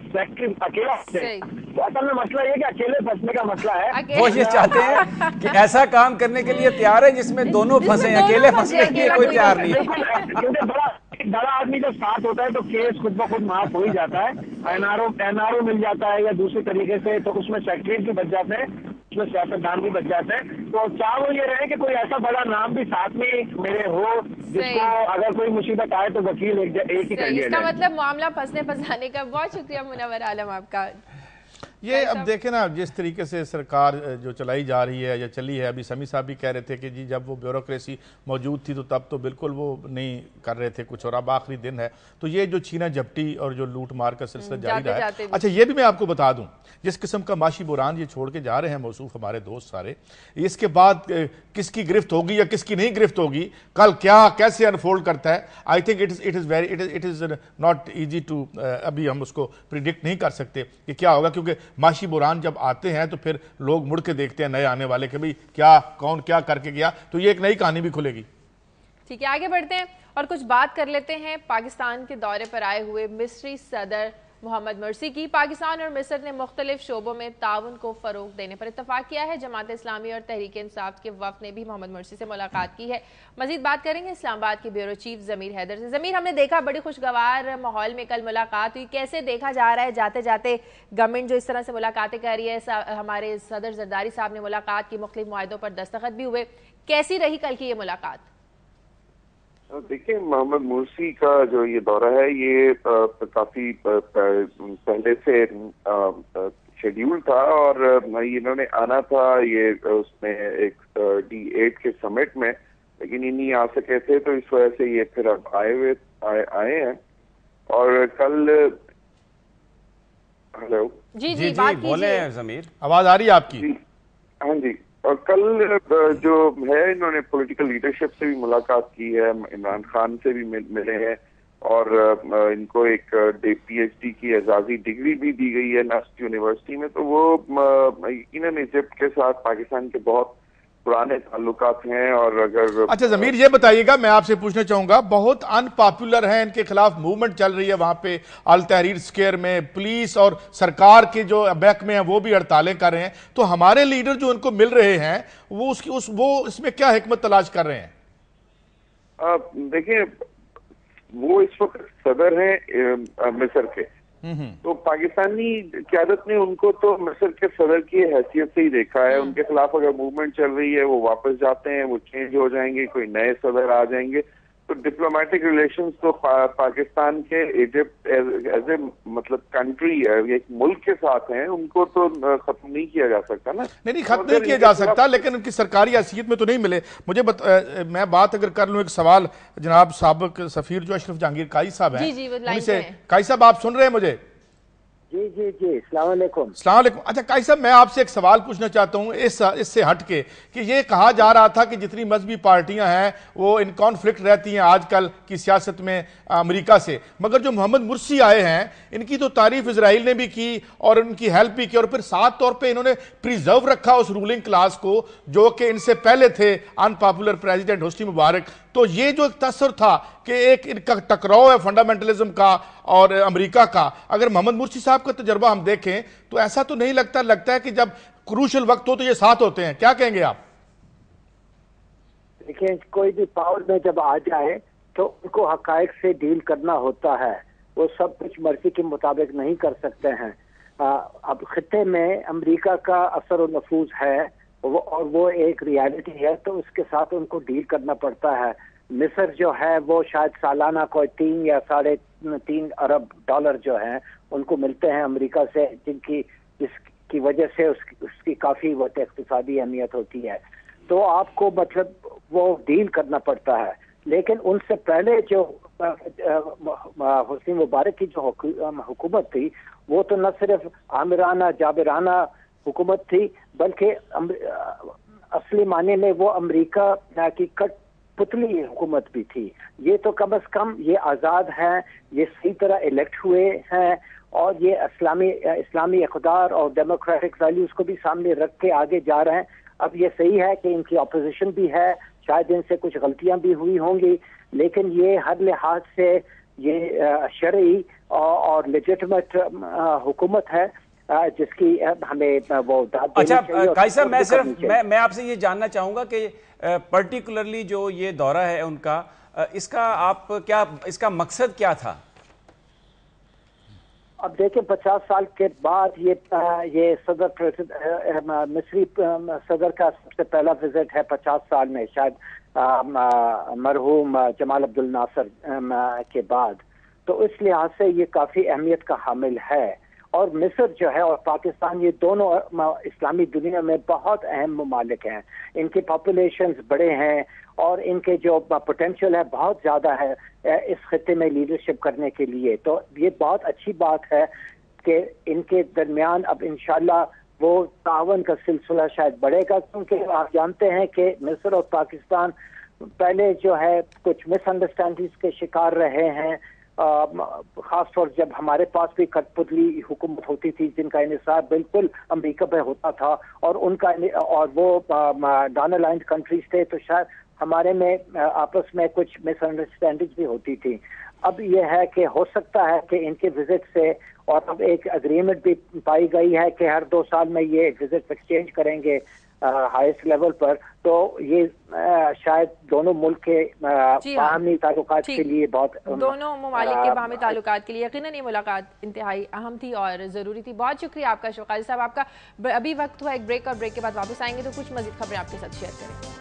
सेक्रेटरी अकेला फंसेगा। तो असल में मसला ये कि अकेले फंसने का मसला है। वो ये चाहते हैं कि ऐसा काम करने के लिए तैयार है जिसमें दोनों फंसे, अकेले फंसने के लिए कोई तैयार नहीं है। क्योंकि बड़ा आदमी जब साथ होता है तो केस खुद ब खुद माफ हो ही जाता है। एनआरओ मिल जाता है या दूसरे तरीके से, तो उसमें सेक्रेटरी भी बच जाते हैं, उसमें सियासतदान भी बच जाते हैं। तो चाहे वो ये रहे कि कोई ऐसा बड़ा नाम भी साथ में मेरे हो जिसको अगर कोई मुसीबत आए तो वकील एक ही कर लिया इसका मतलब मामला फंसने फंसाने का। बहुत शुक्रिया मुनव्वर आलम आपका। ये अब देखें ना जिस तरीके से सरकार जो चलाई जा रही है या चली है, अभी समी साहब भी कह रहे थे कि जी जब वो ब्यूरोक्रेसी मौजूद थी तो तब तो बिल्कुल वो नहीं कर रहे थे कुछ और अब आखिरी दिन है तो ये जो छीना झपटी और जो लूट मार का सिलसिला जारी रहा है। अच्छा ये भी मैं आपको बता दूं, जिस किस्म का माशी बुरान ये छोड़ के जा रहे हैं मौसूफ हमारे दोस्त सारे, इसके बाद किसकी गिरफ्त होगी या किसकी नहीं गिरफ्त होगी, कल क्या कैसे अनफोल्ड करता है, I think it is not easy to अभी हम उसको प्रिडिक्ट नहीं कर सकते कि क्या होगा, क्योंकि माशी बुरान जब आते हैं तो फिर लोग मुड़ के देखते हैं नए आने वाले कि भाई क्या कौन क्या करके गया, तो ये एक नई कहानी भी खुलेगी। ठीक है, आगे बढ़ते हैं और कुछ बात कर लेते हैं पाकिस्तान के दौरे पर आए हुए मिस्री सदर मोहम्मद मुर्सी की। पाकिस्तान और मिस्र ने मुख्तलिफ शोबों में ताउन को फरोग देने पर इत्तफाक किया है। जमात इस्लामी और तहरीक इंसाफ के वफ्द ने भी मोहम्मद मुर्सी से मुलाकात की है। मजीद बात करेंगे इस्लामाबाद के ब्यूरो चीफ जमीर हैदर से। जमीर, हमने देखा बड़ी खुशगवार माहौल में कल मुलाकात हुई, कैसे देखा जा रहा है जाते जाते गवर्नमेंट जो इस तरह से मुलाकातें कर रही है, हमारे सदर जरदारी साहब ने मुलाकात की, मुख्तलिफ मुआहदों पर दस्तखत भी हुए, कैसी रही कल की ये मुलाकात? देखिए, मोहम्मद मुर्सी का जो ये दौरा है ये काफी पहले से शेड्यूल था और इन्होंने आना था ये उसमें एक D8 के समिट में, लेकिन ये नहीं आ सके थे तो इस वजह से ये फिर अब आए हैं। और कल हेलो जी जी बोले जमीर, आवाज आ रही है आपकी? हाँ जी। और कल जो है इन्होंने पॉलिटिकल लीडरशिप से भी मुलाकात की है, इमरान खान से भी मिले हैं और इनको एक PhD की एजाजी डिग्री भी दी गई है नस्ट यूनिवर्सिटी में। तो वो इन्होंने इजिप्ट के साथ पाकिस्तान के बहुत पुराने ताल्लुकात हैं। और अगर अच्छा जमीर ये बताइएगा, मैं आपसे पूछना चाहूंगा, बहुत अनपॉपुलर है, इनके खिलाफ मूवमेंट चल रही है वहां पे अल तहरीर स्क्वायर में, पुलिस और सरकार के जो महकमे हैं वो भी हड़तालें कर रहे हैं, तो हमारे लीडर जो उनको मिल रहे हैं वो इसमें क्या हिकमत तलाश कर रहे हैं? देखिए, वो इस वक्त सदर हैं मिस्र के, तो पाकिस्तानी क़यादत ने उनको तो मिस्र के सदर की हैसियत से ही देखा है। उनके खिलाफ अगर मूवमेंट चल रही है वो वापस जाते हैं, वो चेंज हो जाएंगे, कोई नए सदर आ जाएंगे। तो डिप्लोमेटिक रिलेशंस तो पाकिस्तान के इजिप्ट एज ए मतलब कंट्री एक मुल्क के साथ हैं, उनको तो खत्म नहीं किया जा सकता ना। नहीं खत्म नहीं किया जा सकता, लेकिन उनकी सरकारी हैसियत में तो नहीं मिले। मुझे मैं बात अगर कर लूं, एक सवाल जनाब साबिक सफीर जो अशरफ जहांगीर काई साहब हैं उनसे। काई साहब आप सुन रहे हैं मुझे? जी जी जी, अस्सलाम वालेकुम। अस्सलाम वालेकुम। अच्छा काई साहब, मैं आपसे एक सवाल पूछना चाहता हूं इससे हटके कि ये कहा जा रहा था कि जितनी मजहबी पार्टियां हैं वो इन कॉन्फ्लिक्ट रहती हैं आजकल की सियासत में अमेरिका से, मगर जो मोहम्मद मुर्सी आए हैं इनकी तो तारीफ इजराइल ने भी की और उनकी हेल्प भी की और फिर साफ तौर पर इन्होंने प्रिजर्व रखा उस रूलिंग क्लास को जो कि इनसे पहले थे अनपॉपुलर प्रेसिडेंट होस्नी मुबारक। तो ये जो एक तसर था कि एक इनका टकराव है फंडामेंटलिज्म का और अमेरिका का, अगर मोहम्मद मुर्सी साहब का तजर्बा हम देखें तो ऐसा तो नहीं लगता है कि जब क्रूशल वक्त हो तो ये साथ होते हैं। क्या कहेंगे आप? देखिए, कोई भी पावर में जब आ जाए तो उनको हकायक से डील करना होता है, वो सब कुछ मर्जी के मुताबिक नहीं कर सकते हैं। अब खिते में अमेरिका का असर और नफूज है और वो एक रियलिटी है, तो उसके साथ उनको डील करना पड़ता है। मिस्र जो है वो शायद सालाना कोई 3 या 3.5 अरब डॉलर जो है उनको मिलते हैं अमेरिका से, जिसकी वजह से उसकी काफी वो इक्तिसादी अहमियत होती है। तो आपको मतलब वो डील करना पड़ता है। लेकिन उनसे पहले जो हुस्नी मुबारक की जो हुकूमत थी वो तो न सिर्फ आमिराना जाबिराना हुकूमत थी, बल्कि असली माने में वो अमेरिका की कठपुतली हुकूमत भी थी। ये तो कम से कम ये आज़ाद हैं, ये सही तरह इलेक्ट हुए हैं और ये इस्लामी इक़्तिदार और डेमोक्रेटिक वैल्यूज को भी सामने रख के आगे जा रहे हैं। अब ये सही है कि इनकी अपोजिशन भी है, शायद इनसे कुछ गलतियां भी हुई होंगी, लेकिन ये हर लिहाज से ये शरई और लेजिटिमेट हुकूमत है जिसकी हमें वो दाद देनी चाहिए। अच्छा काजी साहब, मैं आपसे ये जानना चाहूंगा कि पर्टिकुलरली जो ये दौरा है उनका, इसका मकसद क्या था? अब देखिए, 50 साल के बाद ये मिस्री सदर का सबसे पहला विजिट है 50 साल में, शायद मरहूम जमाल अब्दुल नासर के बाद। तो इस लिहाज से ये काफी अहमियत का हामिल है। और मिस्र जो है और पाकिस्तान, ये दोनों इस्लामी दुनिया में बहुत अहम ममालिक हैं। इनके पॉपुलेशंस बड़े हैं और इनके जो पोटेंशियल है बहुत ज़्यादा है इस खिते में लीडरशिप करने के लिए। तो ये बहुत अच्छी बात है कि इनके दरमियान अब इंशाल्लाह वो तावन का सिलसिला शायद बढ़ेगा, क्योंकि आप जानते हैं कि मिस्र और पाकिस्तान पहले जो है कुछ मिसअंडरस्टैंडिंग्स के शिकार रहे हैं। खासतौर जब हमारे पास भी कठपुतली हुकूमत होती थी जिनका इन्हिसार बिल्कुल अमेरिका पे होता था और वो डोनल लाइन कंट्रीज थे, तो शायद हमारे में आपस में कुछ मिसअंडरस्टैंडिंग भी होती थी। अब यह है कि हो सकता है कि इनके विजिट से, और अब एक एग्रीमेंट भी पाई गई है कि हर 2 साल में ये विजिट एक्सचेंज करेंगे हाईएस्ट लेवल पर, तो ये शायद दोनों मुल्क के बाहमी ताल्लुकात के लिए बहुत, दोनों ममालिक के बाहमी ताल्लुकात के लिए यकीनन ये मुलाकात इंतहाई अहम थी और ज़रूरी थी। बहुत शुक्रिया आपका शौकाजी साहब। आपका अभी वक्त हुआ एक ब्रेक, और ब्रेक के बाद वापस आएंगे तो कुछ मज़ीद खबरें आपके साथ शेयर करेंगे।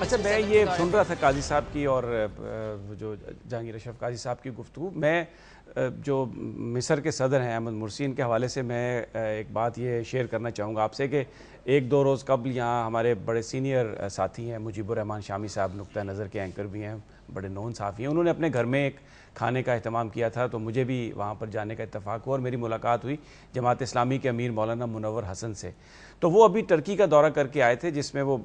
अच्छा, मैं ये सुन रहा था काजी साहब की और जो जहांगीर अशरफ काजी साहब की गुफ्तगू। मैं जो मिस्र के सदर हैं अहमद मुर्सी, इनके हवाले से मैं एक बात ये शेयर करना चाहूँगा आपसे कि 1-2 रोज़ कबल यहाँ हमारे बड़े सीनियर साथी हैं मुजीबुर रहमान शामी साहब, नुक्ता नज़र के एंकर भी हैं, बड़े नोन साफ़ी हैं। उन्होंने अपने घर में एक खाने का अहतमाम किया था, तो मुझे भी वहाँ पर जाने का इत्तफ़ाक़ हुआ और मेरी मुलाकात हुई जमात इस्लामी के अमीर मौलाना मुनव्वर हसन से। तो वो अभी टर्की का दौरा करके आए थे, जिसमें वो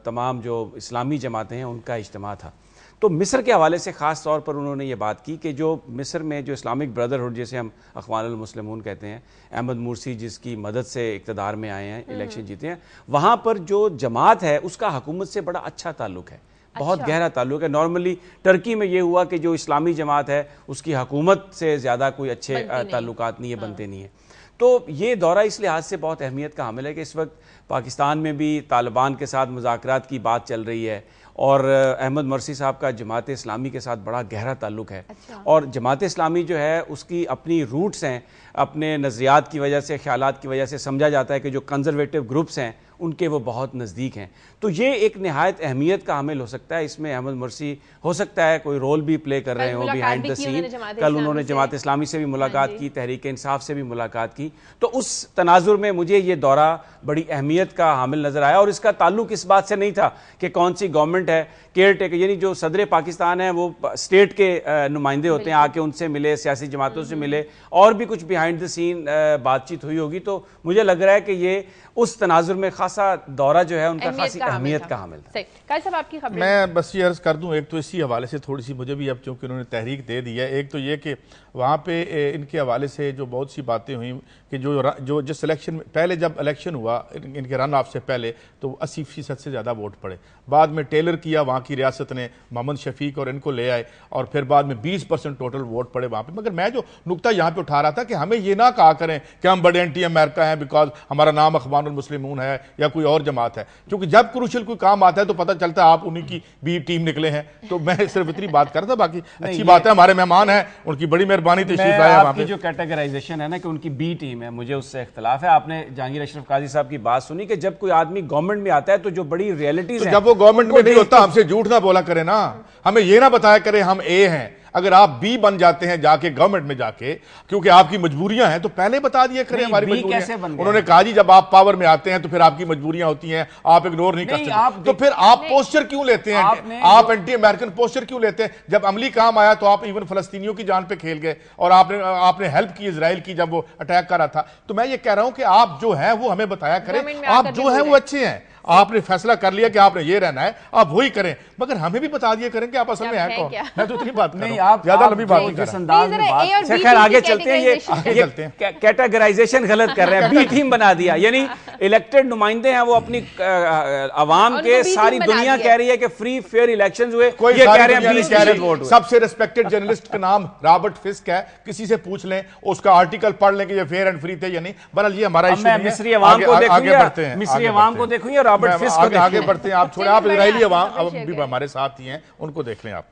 तमाम जो इस्लामी जमातें हैं उनका इज्तिमा था। तो मिस्र के हवाले से ख़ास तौर पर उन्होंने ये बात की कि जो मिस्र में जो इस्लामिक ब्रदरहुड, जैसे हम अख़वानुल मुस्लिमून कहते हैं, अहमद मुर्सी जिसकी मदद से इक़्तिदार में आए हैं, इलेक्शन जीते हैं, वहाँ पर जो जमात है उसका हुकूमत से बड़ा अच्छा ताल्लुक़ है, बहुत गहरा ताल्लुक़ है। नॉर्मली टर्की में ये हुआ कि जो इस्लामी जमात है उसकी हुकूमत से ज़्यादा कोई अच्छे ताल्लुकात नहीं है, बनते नहीं है। तो ये दौरा इस लिहाज से बहुत अहमियत का हामिल है कि इस वक्त पाकिस्तान में भी तालिबान के साथ मुज़ाकरात की बात चल रही है और अहमद मुर्सी साहब का जमात इस्लामी के साथ बड़ा गहरा ताल्लुक़ है। और जमात इस्लामी जो है उसकी अपनी रूट्स हैं, अपने नज़रियात की वजह से, ख्यालात की वजह से समझा जाता है कि जो कंजर्वेटिव ग्रुप्स हैं उनके वो बहुत नज़दीक हैं। तो ये एक नहायत अहमियत का हामिल हो सकता है। इसमें अहमद मुर्सी हो सकता है कोई रोल भी प्ले कर रहे हो बिहाइंड द सीन। कल उन्होंने जमात इस्लामी से भी मुलाकात की, तहरीक इंसाफ से भी मुलाकात की। तो उस तनाजुर में मुझे ये दौरा बड़ी अहमियत का हामिल नजर आया। और इसका ताल्लुक इस बात से नहीं था कि कौन सी गवर्नमेंट है, केयर टेकर, यानी जो सदर पाकिस्तान है वो स्टेट के नुमाइंदे होते हैं, आके उनसे मिले, सियासी जमातों से मिले, और भी कुछ बिहाइंड द सीन बातचीत हुई होगी। तो मुझे लग रहा है कि ये उस तनाजुर में खासा दौरा जो है उनका खासी अहमियत का हामिल था। आपकी खबर मैं बस ये अर्ज कर दूं, एक तो इसी हवाले से थोड़ी सी मुझे भी, अब चूंकि उन्होंने तहरीक दे दी है, एक तो ये कि वहाँ पे इनके हवाले से जो बहुत सी बातें हुई कि जो जिस इलेक्शन में पहले जब इलेक्शन हुआ इनके रन ऑफ से पहले तो 80% से ज़्यादा वोट पड़े, बाद में टेलर किया वहाँ की रियासत ने, मोहम्मद शफीक और इनको ले आए और फिर बाद में 20% टोटल वोट पड़े वहाँ पे। मगर मैं जो नुकता यहाँ पे उठा रहा था कि हमें ये ना कहा करें कि हम बड़े एंटी अमेरिका हैं बिकॉज हमारा नाम अखबारुल मुस्लिमून है या कोई और जमात है, क्योंकि जब क्रूशियल कोई काम आता है तो पता चलता है आप उन्हीं की भी टीम निकले हैं। तो मैं सिर्फ इतनी बात कर रहा था, बाकी अच्छी बात है, हमारे मेहमान हैं, उनकी बड़ी मेहरबानी तशरीफ लाए। आपकी जो कैटेगराइजेशन है ना कि उनकी बी टीम है, मुझे उससे इख्तिलाफ है। आपने जहांगीर अशरफ काजी साहब की बात सुनी कि जब कोई आदमी गवर्नमेंट में आता है तो जो बड़ी रियलिटीज जब वो गवर्नमेंट में नहीं होता हमसे झूठ ना बोला करे ना, हमें ये ना बताया करे हम ए हैं। अगर आप बी बन जाते हैं जाके गवर्नमेंट में जाके, क्योंकि आपकी मजबूरियां हैं, तो पहले बता दिया करें हमारी मजबूरियां। उन्होंने कहा जी जब आप पावर में आते हैं तो फिर आपकी मजबूरियां होती हैं, आप इग्नोर नहीं कर सकते, तो फिर आप पोस्चर क्यों लेते हैं? आप एंटी अमेरिकन पोस्चर क्यों लेते हैं? जब अमली काम आया तो आप इवन फलस्तीनियों की जान पे खेल गए और आपने हेल्प की इजराइल की जब वो अटैक कर रहा था। तो मैं ये कह रहा हूं कि आप जो है वो हमें बताया करें, आप जो है वो अच्छे हैं, आपने फैसला कर लिया कि आपने ये रहना है, आप वही करें, मगर हमें भी बता दिया करें कि आप असल में हैं कौन। मैं तो इतनी बात नहीं, आप ज्यादा लंबी बात नहीं कर रहा। खैर आगे चलते हैं, ये कैटेगराइजेशन गलत कर रहे हैं, बी टीम बना दिया, यानी इलेक्टेड नुमाइंदे हैं वो अपनी अवाम के, सारी दुनिया कह रही है कि फ्री फेयर इलेक्शंस हुए, ये कह रहे हैं 20% वोट। सबसे रिस्पेक्टेड जर्नलिस्ट का नाम रॉबर्ट फिस्क है, किसी से पूछ लें, उसका आर्टिकल पढ़ लें कि ये फेयर एंड फ्री थे या नहीं। बहरहाल ये हमारा इशू नहीं है, मिस्री अवाम को देखूंगा, मिस्री अवाम को देखूंगा, आगे बढ़ते हैं। आप छोड़े, आप इजरायली अवाम भी हमारे साथ ही हैं, उनको देख लें आप।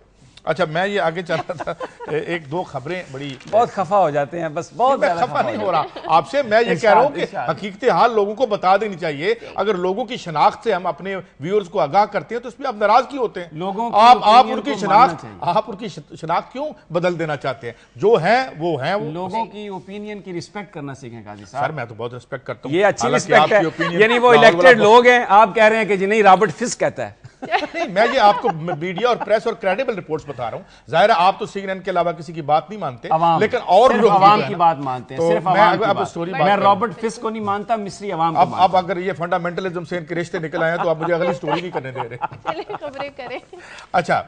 अच्छा, मैं ये आगे चल रहा था, एक दो खबरें बड़ी बहुत खफा हो जाते हैं, बस बहुत खफा नहीं हो रहा आपसे, मैं ये कह रहा हूं कि हकीकत हाल लोगों को बता देनी चाहिए। अगर लोगों की शनाख्त से हम अपने व्यूअर्स को आगाह करते हैं तो इसमें आप नाराज क्यों होते हैं? लोगों आप उनकी शनाख्त क्यों बदल देना चाहते हैं? जो है वो है, लोगों की ओपिनियन की रिस्पेक्ट करना सीखें काजी साहब। सर मैं तो बहुत रिस्पेक्ट करता हूं, ये अच्छी रिस्पेक्ट है, यानी वो इलेक्टेड लोग हैं, आप कह रहे हैं कि जी नहीं रॉबर्ट फिस्क कहता है। नहीं, मैं ये आपको मीडिया और प्रेस और क्रेडिबल रिपोर्ट्स बता रहा हूं। जाहिर है आप तो सीएनएन के अलावा किसी की बात नहीं मानते, लेकिन और लोग अवाम की बात मानते हैं, सिर्फ अवाम की बात। स्टोरी मैं रॉबर्ट फिस्क को नहीं मानता, मिस्री अवाम को। अब अगर ये फंडामेंटलिज्म से इनके रिश्ते निकल आए तो आप मुझे अगली स्टोरी नहीं करने दे रहे। खबरें करें। अच्छा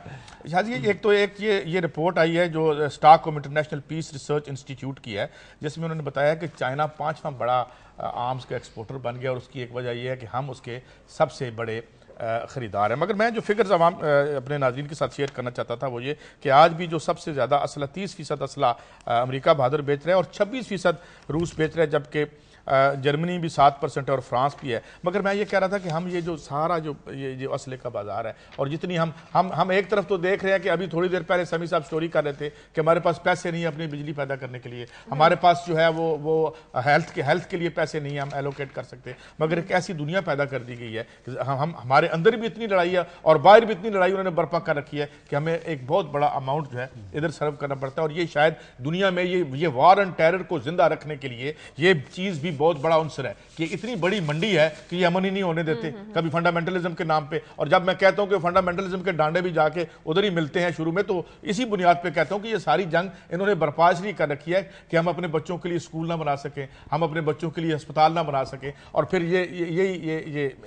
शादी, एक ये रिपोर्ट आई है जो Stockholm International Peace Research Institute की है, जिसमें उन्होंने बताया कि चाइना 5वां बड़ा आर्म्स का एक्सपोर्टर बन गया और उसकी एक वजह यह है कि हम उसके सबसे बड़े ख़रीदार है। मगर मैं जो फिगर्स अपने नाज़रीन के साथ शेयर करना चाहता था वो ये कि आज भी जो सबसे ज़्यादा असला 30% असला अमेरिका बहादुर बेच रहा है और 26% रूस बेच रहा है, जबकि जर्मनी भी 7% और फ्रांस भी है। मगर मैं ये कह रहा था कि हम ये जो सारा जो असले का बाजार है और जितनी हम एक तरफ तो देख रहे हैं कि अभी थोड़ी देर पहले समी साहब स्टोरी कर रहे थे कि हमारे पास पैसे नहीं है अपनी बिजली पैदा करने के लिए, हमारे पास जो है वो हेल्थ के लिए पैसे नहीं है, हम एलोकेट कर सकते। मगर एक ऐसी दुनिया पैदा कर दी गई है कि हमारे अंदर भी इतनी लड़ाई है और बाहर भी इतनी लड़ाई उन्होंने बर्पा कर रखी है कि हमें एक बहुत बड़ा अमाउंट जो है इधर सर्व करना पड़ता है। और ये शायद दुनिया में ये वार एंड टेरर को जिंदा रखने के लिए ये चीज भी बहुत बड़ा अंसर है कि इतनी बड़ी मंडी है कि ये अमन ही नहीं होने देते कभी फंडामेंटलिज्म के नाम पे। और जब मैं कहता हूं कि फंडामेंटलिज्म के डांडे भी जाके उधर ही मिलते हैं शुरू में, तो इसी बुनियाद पे कहता हूं कि ये सारी जंग इन्होंने बर्पा इसलिए कर रखी है कि हम अपने बच्चों के लिए स्कूल ना बना सकें, हम अपने बच्चों के लिए अस्पताल ना बना सकें। और फिर ये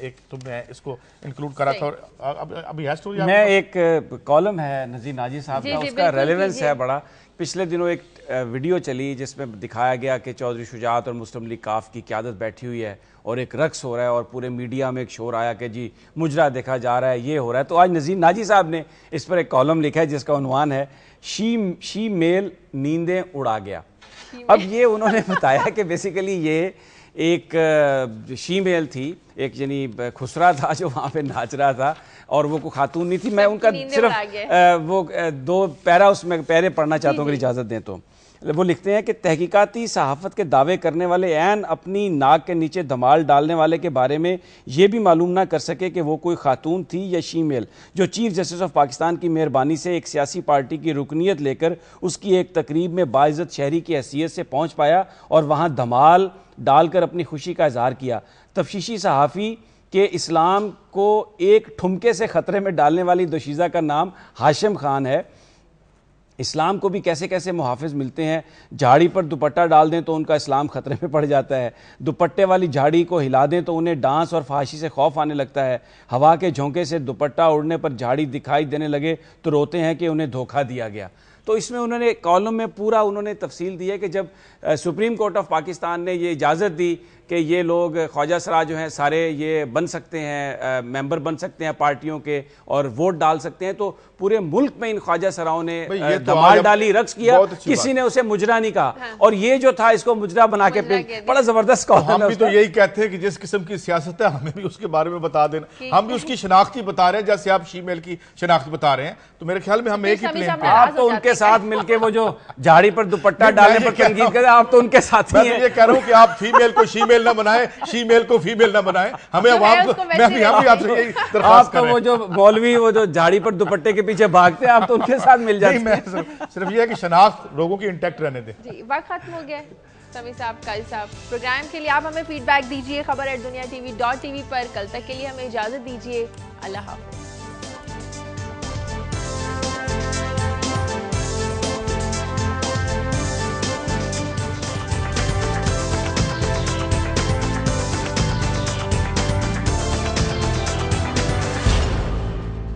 एक तो मैं इसको इंक्लूड करा था। और अभी है स्टोरी, मैं एक कॉलम है नज़ीर नाजी साहब का, उसका रेलेवेंस है बड़ा। पिछले दिनों एक वीडियो चली जिसमें दिखाया गया कि चौधरी शुजात और मुस्लिम लीग काफ की क़यादत बैठी हुई है और एक रक्स हो रहा है और पूरे मीडिया में एक शोर आया कि जी मुजरा देखा जा रहा है, ये हो रहा है। तो आज नज़ीर नाजी साहब ने इस पर एक कॉलम लिखा है जिसका उन्वान है शी मेल नींदें उड़ा गया। अब ये उन्होंने बताया कि बेसिकली ये एक शी मेल थी एक यानी खुसरा था जो वहाँ पे नाच रहा था और वो कोई खातून नहीं थी। मैं उनका सिर्फ वो 2 पैरा उसमें पैरे पढ़ना चाहता हूँ अगर इजाज़त दें तो। वो लिखते हैं कि तहकीकाती सहाफ़त के दावे करने वाले ऐन अपनी नाक के नीचे धमाल डालने वाले के बारे में ये भी मालूम ना कर सके कि वो कोई खातून थी या शीमेल, जो चीफ जस्टिस ऑफ पाकिस्तान की मेहरबानी से एक सियासी पार्टी की रुकनीत लेकर उसकी एक तकरीब में बाइज़्ज़त शहरी की हैसियत से पहुँच पाया और वहाँ धमाल डालकर अपनी खुशी का इजहार किया। तफ्शीशी सहाफ़ी के इस्लाम को एक ठुमके से ख़तरे में डालने वाली दोशीज़ा का नाम हाशिम खान है। इस्लाम को भी कैसे कैसे मुहाफ़िज़ मिलते हैं। झाड़ी पर दुपट्टा डाल दें तो उनका इस्लाम ख़तरे में पड़ जाता है। दुपट्टे वाली झाड़ी को हिला दें तो उन्हें डांस और फहाशी से खौफ आने लगता है। हवा के झोंके से दुपट्टा उड़ने पर झाड़ी दिखाई देने लगे तो रोते हैं कि उन्हें धोखा दिया गया। तो इसमें उन्होंने कॉलम में पूरा उन्होंने तफसील दी है कि जब सुप्रीम कोर्ट ऑफ पाकिस्तान ने ये इजाज़त दी कि ये लोग ख्वाजा सरा जो हैं सारे ये बन सकते हैं, मेंबर बन सकते हैं पार्टियों के और वोट डाल सकते हैं, तो पूरे मुल्क में इन ख्वाजा सराओं ने धमाल डाली, रक्स किया, किसी ने उसे मुजरा नहीं कहा। हाँ। और ये जो था इसको मुजरा बना के बड़ा जबरदस्त कॉलम है। हम भी तो यही कहते हैं कि जिस किस्म की सियासत है हमें भी उसके बारे में बता देना। हम भी उसकी शनाख्ती बता रहे हैं जैसे आप शीमेल की शनाख्ती बता रहे हैं, तो मेरे ख्याल में हम एक ही प्लेन पे। आप तो उनके साथ मिलके वो जो झाड़ी पर दुपट्टा डालने पर तंकीद कर, आप तो उनके साथ ही हैं। मैं ये कह रहा हूँ कि आप फीमेल को शीमेल ना बनाए, शीमेल को फीमेल ना बनाए। हमें मैं भी आपसे यही दरख्वास्त कर रहे हैं। वो जो मौलवी वो जो झाड़ी पर दुपट्टे के पीछे भागते हैं, आप तो उनके साथ मिल जाते हैं। सिर्फ ये है कि शनाख्त लोगों की इंटैक्ट रहने दें। जी, वक्त खत्म हो गया। समी साहब, काजी साहब, प्रोग्राम के लिए आप हमें फीडबैक दीजिए खबर@दुनिया TV.tv पर। कल तक के लिए हमें इजाजत दीजिए। अल्लाह हाफ़िज़।